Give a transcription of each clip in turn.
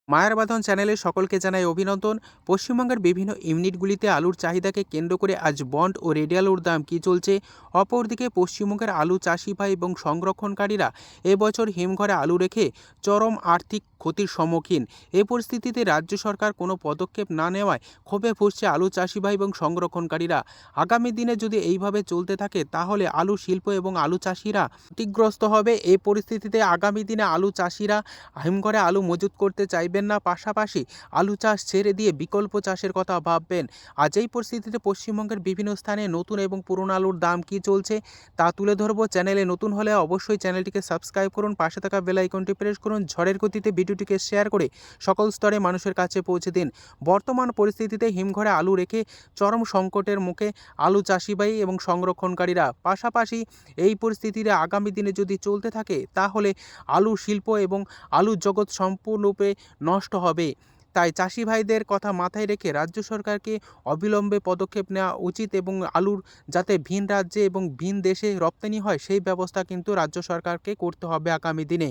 মায়ার বাঁধন চ্যানেলে সকলকে জানাই অভিনন্দন। পশ্চিমবঙ্গের বিভিন্ন ইউনিটগুলিতে আলুর চাহিদাকে কেন্দ্র করে আজ বন্ড ও রেডি আলুর দাম কী চলছে। অপরদিকে পশ্চিমবঙ্গের আলু চাষি ভাই এবং সংরক্ষণকারীরা এবছর হিমঘরে আলু রেখে চরম আর্থিক ক্ষতির সম্মুখীন। এ পরিস্থিতিতে রাজ্য সরকার কোনো পদক্ষেপ না নেওয়ায় ক্ষোভে ফুঁসছে আলু চাষি ভাই এবং সংরক্ষণকারীরা। আগামী দিনে যদি এইভাবে চলতে থাকে তাহলে আলু শিল্প এবং আলু চাষিরা ক্ষতিগ্রস্ত হবে। এই পরিস্থিতিতে আগামী দিনে আলু চাষিরা হিমঘরে আলু মজুত করতে চাইবেন না, পাশাপাশি আলু চাষ ছেড়ে দিয়ে বিকল্প চাষের কথা ভাববেন। আজ এই পরিস্থিতিতে পশ্চিমবঙ্গের বিভিন্ন স্থানে নতুন এবং পুরনো আলুর দাম কী চলছে তা তুলে ধরবো। চ্যানেলে নতুন হলে অবশ্যই চ্যানেলটিকে সাবস্ক্রাইব করুন, পাশে থাকা বেল আইকনটি প্রেস করুন, ঝড়ের গতিতে ভিডিওটিকে শেয়ার করে সকল স্তরে মানুষের কাছে পৌঁছে দিন। বর্তমান পরিস্থিতিতে হিমঘরে আলু রেখে চরম সংকটের মুখে আলু চাষিবাই এবং সংরক্ষণকারীরা। পাশাপাশি এই পরিস্থিতিতে আগামী দিনে যদি চলতে থাকে তাহলে আলু শিল্প এবং আলুর জগৎ সম্পূর্ণরূপে নষ্ট হবে। তাই চাষি ভাইদের কথা মাথায় রেখে রাজ্য সরকারকে অবিলম্বে পদক্ষেপ নেওয়া উচিত এবং আলুর যাতে ভিন রাজ্যে এবং ভিন দেশে রপ্তানি হয় সেই ব্যবস্থা কিন্তু রাজ্য সরকারকে করতে হবে আগামী দিনে।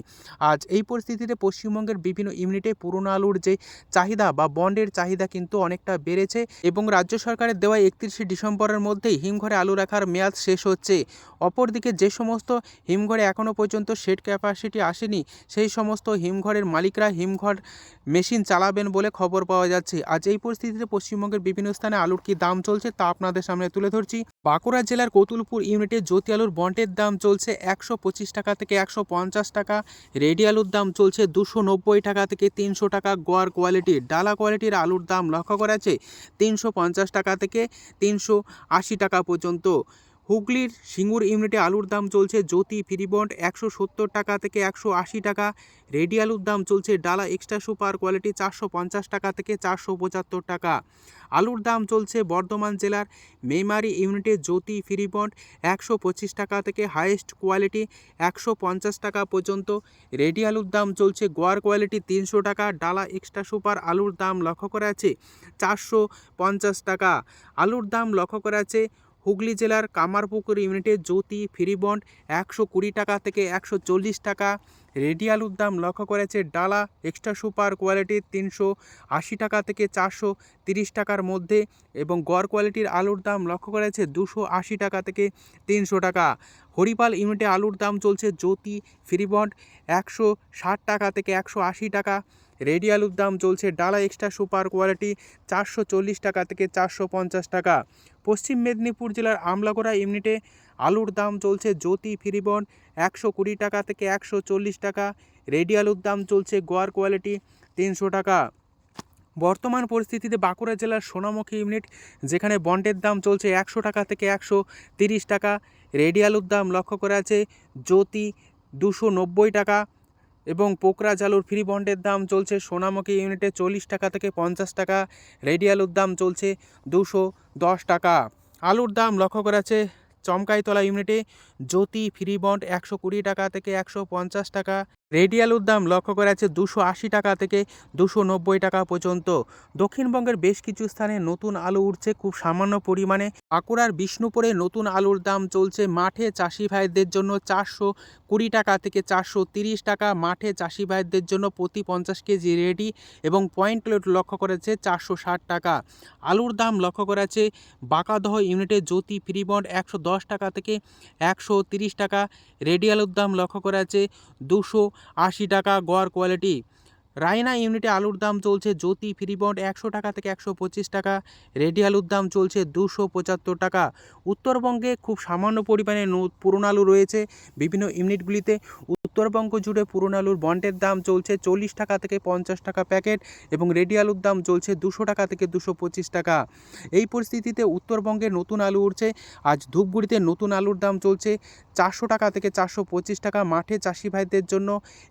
আজ এই পরিস্থিতিতে পশ্চিমবঙ্গের বিভিন্ন ইউনিটে পুরনো আলুর যে চাহিদা বা বন্ডের চাহিদা কিন্তু অনেকটা বেড়েছে এবং রাজ্য সরকারের দেওয়া 31শে ডিসেম্বরের মধ্যেই হিমঘরে আলু রাখার মেয়াদ শেষ হচ্ছে। অপরদিকে যে সমস্ত হিমঘরে এখনও পর্যন্ত শেড ক্যাপাসিটি আসেনি সেই সমস্ত হিমঘরের মালিকরা হিমঘর মেশিন চালাবেন বলে খবর পাওয়া যাচ্ছে। আজ এই পরিস্থিতিতে পশ্চিমবঙ্গের বিভিন্ন স্থানে আলুর কী দাম চলছে তা আপনাদের সামনে তুলে ধরছি। বাঁকুড়া জেলার কতুলপুর ইউনিটে জ্যোতি আলুর বন্ডের দাম চলছে 125 টাকা থেকে 150 টাকা। রেডি আলুর দাম চলছে 290 টাকা থেকে 300 টাকা। গোয়ার কোয়ালিটি ডালা কোয়ালিটির আলুর দাম লক্ষ্য করা যাচ্ছে 350 টাকা থেকে 380 টাকা পর্যন্ত। হুগলির সিঙ্গুর ইউনিটে আলুর দাম চলছে জ্যোতি ফ্রিবন্ড 170 টাকা থেকে 180 টাকা। রেডি আলুর দাম চলছে ডালা এক্সট্রা সুপার কোয়ালিটি 450 টাকা থেকে 475 টাকা। আলুর দাম চলছে বর্ধমান জেলার মেমারি ইউনিটে জ্যোতি ফ্রিবন্ড 125 টাকা থেকে হাইয়েস্ট কোয়ালিটি 150 টাকা পর্যন্ত। রেডি আলুর দাম চলছে গোয়ার কোয়ালিটি 300 টাকা। ডালা এক্সট্রা সুপার আলুর দাম লক্ষ্য করা আছে 450 টাকা। আলুর দাম লক্ষ্য করা আছে হুগলি জেলার কামারপুকুর ইউনিটে জ্যোতি ফ্রিবন্ড 120 টাকা থেকে 140 টাকা। রেডি আলুর দাম লক্ষ্য করেছে ডালা এক্সট্রা সুপার কোয়ালিটি 380 টাকা থেকে 430 টাকার মধ্যে এবং গড় কোয়ালিটির আলুর দাম লক্ষ্য করেছে 280 টাকা থেকে 300 টাকা। হরিপাল ইউনিটে আলুর দাম চলছে জ্যোতি ফ্রিবন্ড 160 টাকা থেকে 180 টাকা। রেডি আলুর দাম চলছে ডালা এক্সট্রা সুপার কোয়ালিটি 440 টাকা থেকে 450 টাকা। পশ্চিম মেদিনীপুর জেলার আমলাগোড়া ইউনিটে আলুর দাম চলছে জ্যোতি ফ্রিবন্ড 120 টাকা থেকে 140 টাকা। রেডি আলুর দাম চলছে গোয়ার কোয়ালিটি 300 টাকা। বর্তমান পরিস্থিতিতে বাঁকুড়া জেলার সোনামুখী ইউনিট যেখানে বন্ডের দাম চলছে 100 টাকা থেকে 130 টাকা। রেডি আলুর দাম লক্ষ্য করা আছে জ্যোতি 290 টাকা এবং পোকরা আলুর ফ্রি বন্ডের দাম চলছে সোনামুখী ইউনিটে 40 টাকা থেকে 50 টাকা। রেডি আলুর দাম চলছে 210 টাকা। আলুর দাম লক্ষ্য করা আছে চমকাইতলা ইউনিটে জ্যোতি ফ্রি বন্ড 120 টাকা থেকে 150 টাকা। রেডি আলুর দাম লক্ষ্য করা আছে 280 টাকা থেকে 290 টাকা পর্যন্ত। দক্ষিণবঙ্গের বেশ কিছু স্থানে নতুন আলু উঠছে খুব সামান্য পরিমাণে। বাঁকুড়ার বিষ্ণুপুরে নতুন আলুর দাম চলছে মাঠে চাষি ভাইদের জন্য 420 টাকা থেকে 430 টাকা। মাঠে চাষি ভাইদের জন্য প্রতি 50 কেজি রেডি এবং পয়েন্ট লোড লক্ষ্য করেছে 460 টাকা। আলুর দাম লক্ষ্য করা আছে বাঁকাদহ ইউনিটে জ্যোতি ফ্রিবন্ড 110 টাকা থেকে 130 টাকা। রেডি আলুর দাম লক্ষ্য করা আছে 280 টাকা গড় কোয়ালিটি। রায়না ইউনিটে আলুর দাম চলছে জ্যোতি ফ্রিবন্ড 100 টাকা থেকে 125 টাকা। রেডি আলুর দাম চলছে 275 টাকা। উত্তরবঙ্গে খুব সামান্য পরিমাণে পুরনো আলু রয়েছে বিভিন্ন ইউনিটগুলিতে। উত্তরবঙ্গ জুড়ে পুরনো আলুর বন্ডের দাম চলছে 40 টাকা থেকে 50 টাকা প্যাকেট এবং রেডি আলুর দাম চলছে 200 টাকা থেকে 225 টাকা। এই পরিস্থিতিতে উত্তরবঙ্গে নতুন আলু উঠছে। আজ ধূপগুড়িতে নতুন আলুর দাম চলছে 400 টাকা থেকে 425 টাকা মাঠে চাষি ভাইদের জন্য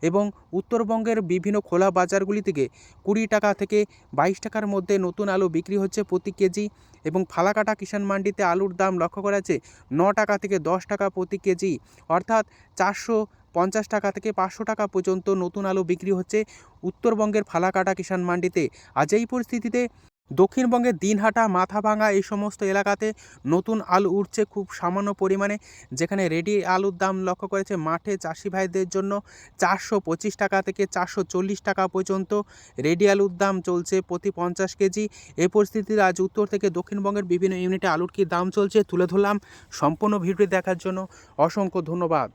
এবং উত্তরবঙ্গের বিভিন্ন খোলা বাজারগুলি থেকে 20 টাকা থেকে 22 টাকার মধ্যে নতুন আলু বিক্রি হচ্ছে প্রতি কেজি এবং ফালাকাটা কিষাণ মান্ডিতে আলুর দাম লক্ষ্য করা যাচ্ছে 9 টাকা থেকে 10 টাকা প্রতি কেজি, অর্থাৎ 450 টাকা থেকে 500 টাকা পর্যন্ত নতুন আলু বিক্রি হচ্ছে উত্তরবঙ্গের ফালাকাটা কিষাণ মান্ডিতে। আজ এই পরিস্থিতিতে দক্ষিণবঙ্গের দিনহাটা, মাথাভাঙা এই সমস্ত এলাকাতে নতুন আলু উঠছে খুব সামান্য পরিমাণে, যেখানে রেডি আলুর দাম লক্ষ্য করেছে মাঠে চাষি ভাইদের জন্য 425 টাকা থেকে 440 টাকা পর্যন্ত রেডি আলুর দাম চলছে প্রতি 50 কেজি। এই পরিস্থিতিতে আজ উত্তর থেকে দক্ষিণবঙ্গের বিভিন্ন ইউনিটে আলুর কী দাম চলছে তুলে ধরলাম। সম্পূর্ণ ভিডিওটি দেখার জন্য অসংখ্য ধন্যবাদ।